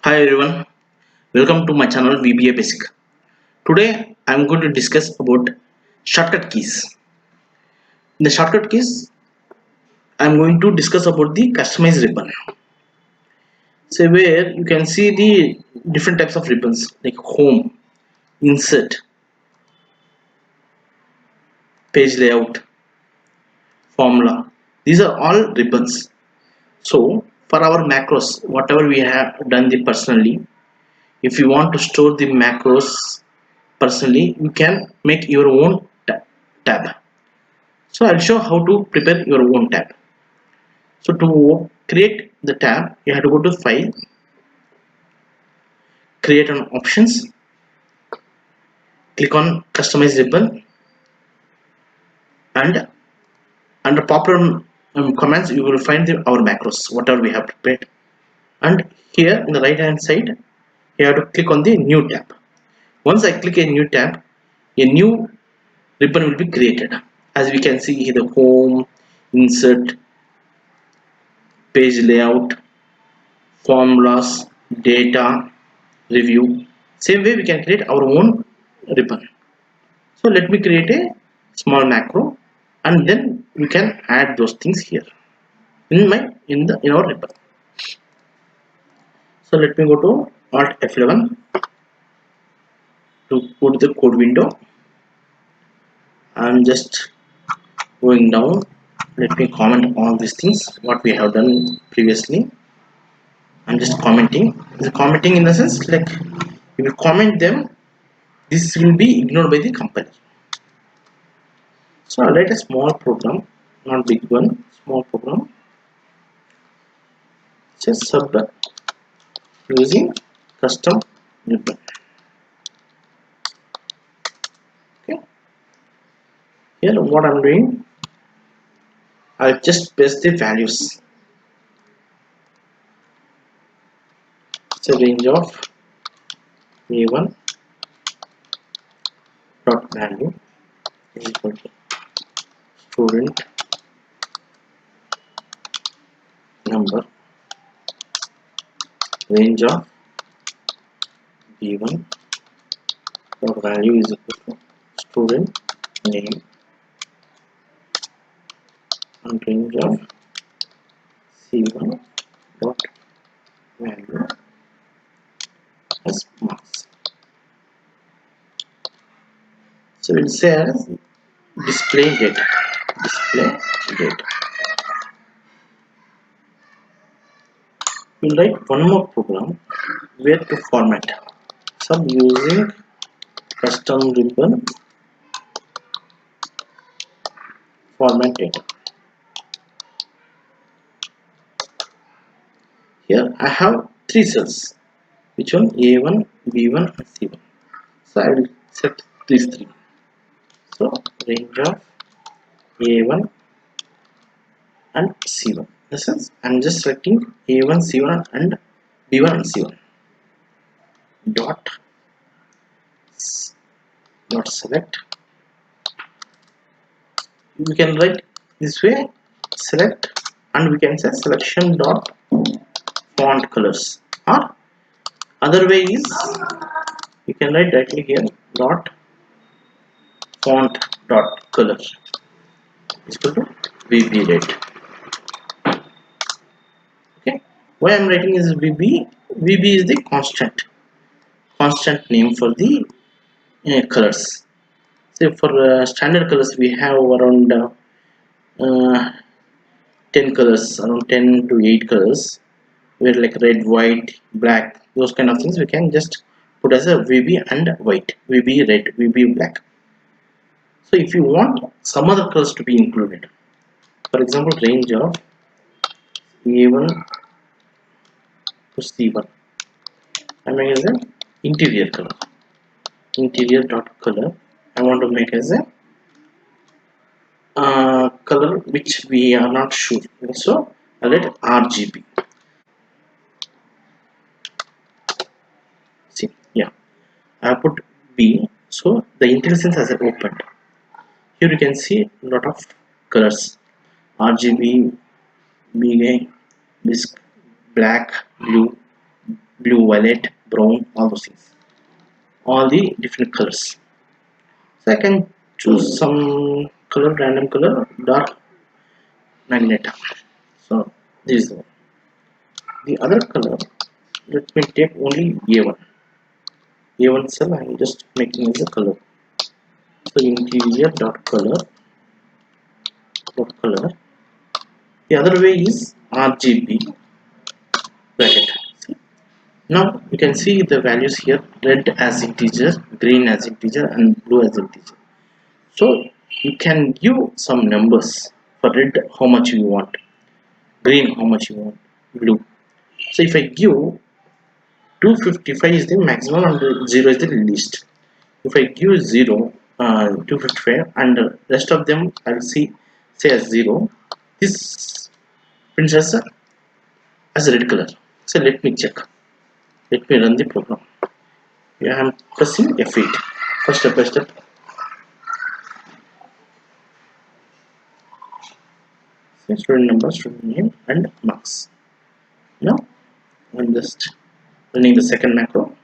Hi everyone, welcome to my channel VBA Basic. Today I am going to discuss about shortcut keys. In the shortcut keys, I am going to discuss about the customized ribbon. So where you can see the different types of ribbons like home, insert, page layout, formula. These are all ribbons. So for our macros, whatever we have done the personally, if you want to store the macros personally, you can make your own tab. So I'll show how to prepare your own tab. So to create the tab, you have to go to File, Create an Options, click on Customize Ribbon, and under popular commands, you will find our macros, whatever we have prepared. And here in the right hand side, you have to click on the New tab. Once I click a new tab, a new ribbon will be created. As we can see here, the Home, Insert, Page Layout, Formulas, Data, Review. Same way we can create our own ribbon. So let me create a small macro and then we can add those things here in our ribbon. So let me go to Alt F11 to put the code window. I'm just going down. Let me comment all these things what we have done previously. I'm just commenting. The commenting in the sense like if you comment them, this will be ignored by the company. So I'll write a small program, not big one, small program. Just sub using custom ribbon. Okay. Here what I'm doing, I'll just paste the values. It's a range of a1 dot value is equal to student number, range of b1 dot value is equal to student name, and range of c1 dot value as marks. So we'll say as display data. Display data. We'll write one more program where to format. Sub using custom ribbon format data. Here I have three cells. Which one? A1, B1, and C1. So I will set these three. So range of A1 and C1. This is I'm just selecting A1, C1, and B1 and C1. Dot select. We can write this way, select, and we can say selection dot font colors, or other way is you can write directly here dot font dot color is equal to VB rate. Okay, why I'm writing is VB. VB is the constant name for the colors. So for standard colors we have around uh, 10 colors, around 10 to 8 colors, where like red, white, black, those kind of things we can just put as a VB and white, VB red, VB black. So if you want some other colors to be included, for example range of A1 to C1, I make as an interior color, interior dot color. I want to make as a color which we are not sure, so I'll let RGB. See, yeah, I put B, so the IntelliSense has opened. Here you can see a lot of colors: RGB, BA, black, blue, blue, violet, brown, all those things, all the different colors. So I can choose some color, random color, dark magenta. So this is the one. The other color, let me take only A1. A1 cell I am just making as a color. So interior dot color dot color. The other way is RGB bracket. See? Now you can see the values here: red as integer, green as integer, and blue as integer. So you can give some numbers for red how much you want, green how much you want, blue. So if I give 255 is the maximum and 0 is the least. If I give 0, 255 and the rest of them I will see say as 0, this prints as a red color. So let me check. Let me run the program. Yeah, I am pressing F8. First step by step. So student number, student name, and marks. Now I'm just running the second macro.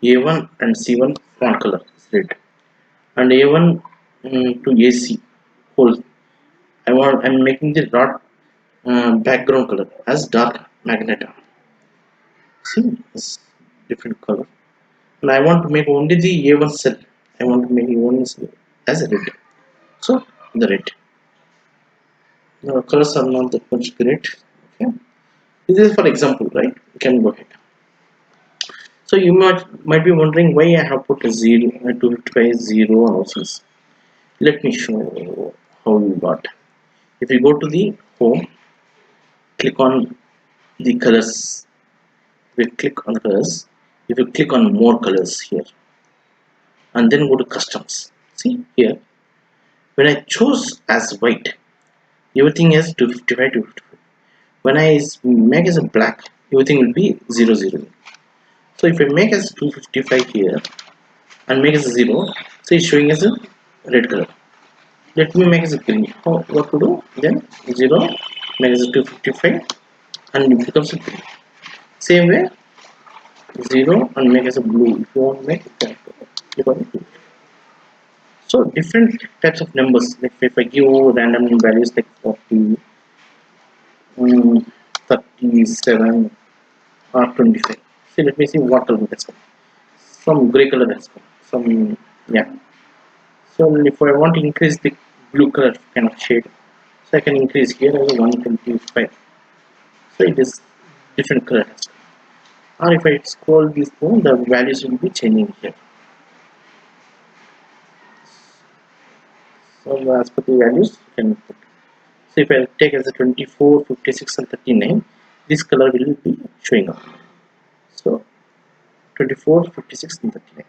A1 and C1 font color is red, and A1 to AC whole. I'm making the dot background color as dark magenta. See, it's different color. And I want to make only the A1 cell. I want to make A1 cell as red. So the red. The colors are not that much great. Okay. This is for example, right? You can go ahead. So you might be wondering why I have put a 0 to 0 also. Let me show how you got. If you go to the home, click on the colors. We click on colors. If you click on more colors here, and then go to customs. See here, when I choose as white, everything is 255 255. When I make as a black, everything will be 0 0. So if I make as 255 here and make as a 0, so it's showing as a red color. Let me make as a green. What to do? Then 0, make as a 255 and it becomes a green. Same way 0 and make as a blue. If you want to make it, so different types of numbers. Like if I give random values like 40, 37 or 25. See, let me see what color that's come. Some gray color that's come. Some, yeah. So if I want to increase the blue color kind of shade, so I can increase here as 125. So it is different color. Or if I scroll this down, the values will be changing here. So as per the values, you can put. So if I take as a 24, 56 and 39, this color will be showing up. So 24, 56 and 39.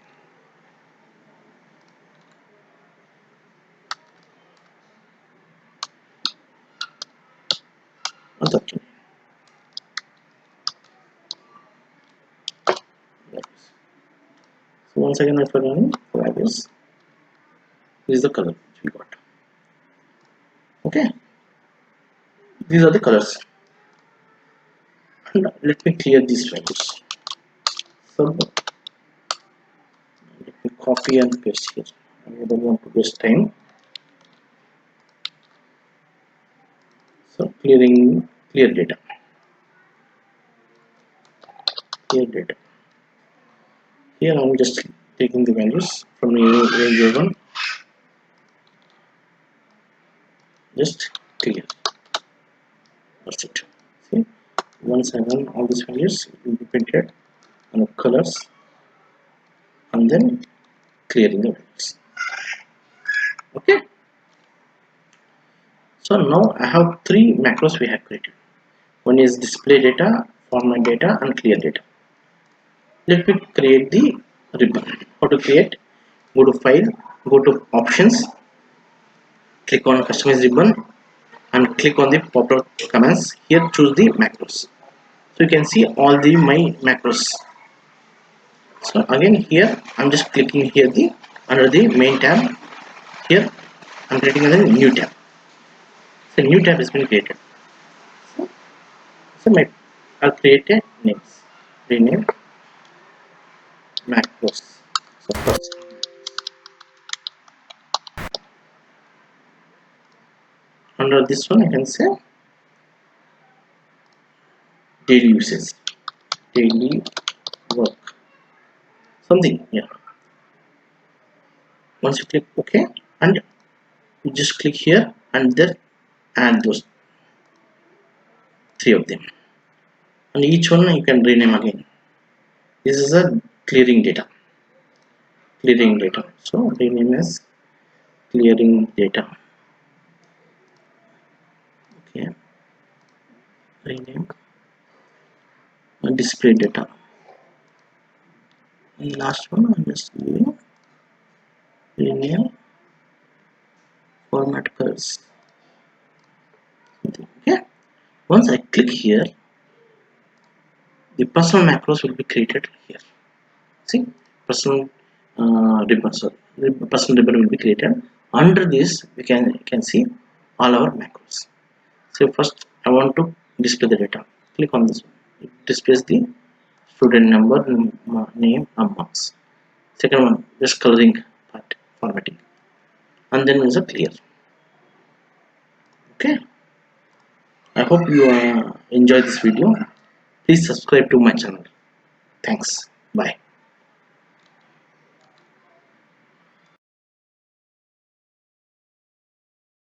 And 39. So once again if I run values, this is the color which we got. Okay. These are the colors. And let me clear these values. So let me copy and paste here. I don't want to waste time. So clear data. Clear data. Here I'm just taking the values from range 1. Just clear. That's it. See, once I run all these values, it will be printed on the colors and then clearing the values. Okay. So now I have three macros we have created. One is display data, format data, and clear data. Let me create the ribbon. How to create? Go to file, go to options, click on customize ribbon, and click on the pop-up commands. Here choose the macros. So you can see all the my macros. So again here I'm just clicking here the under the main tab. Here I'm creating a new tab. So new tab has been created. So I'll create a names. rename macros. So first under this one I can say daily usage, daily work, something. Yeah, once you click OK, and you just click here and then add those three of them, and each one you can rename again. This is a clearing data, so rename as clearing data. Okay, rename display data, and last one I'm just doing rename format colors. Okay, once I click here, the personal macros will be created here. See, personal ribbon, sorry, personal ribbon will be created. Under this we can see all our macros. So first I want to display the data. Click on this one. It displays the student number, name, and marks. Second one, just coloring part, formatting, and then is a clear. Okay, I hope you enjoy this video. Please subscribe to my channel. Thanks. Bye.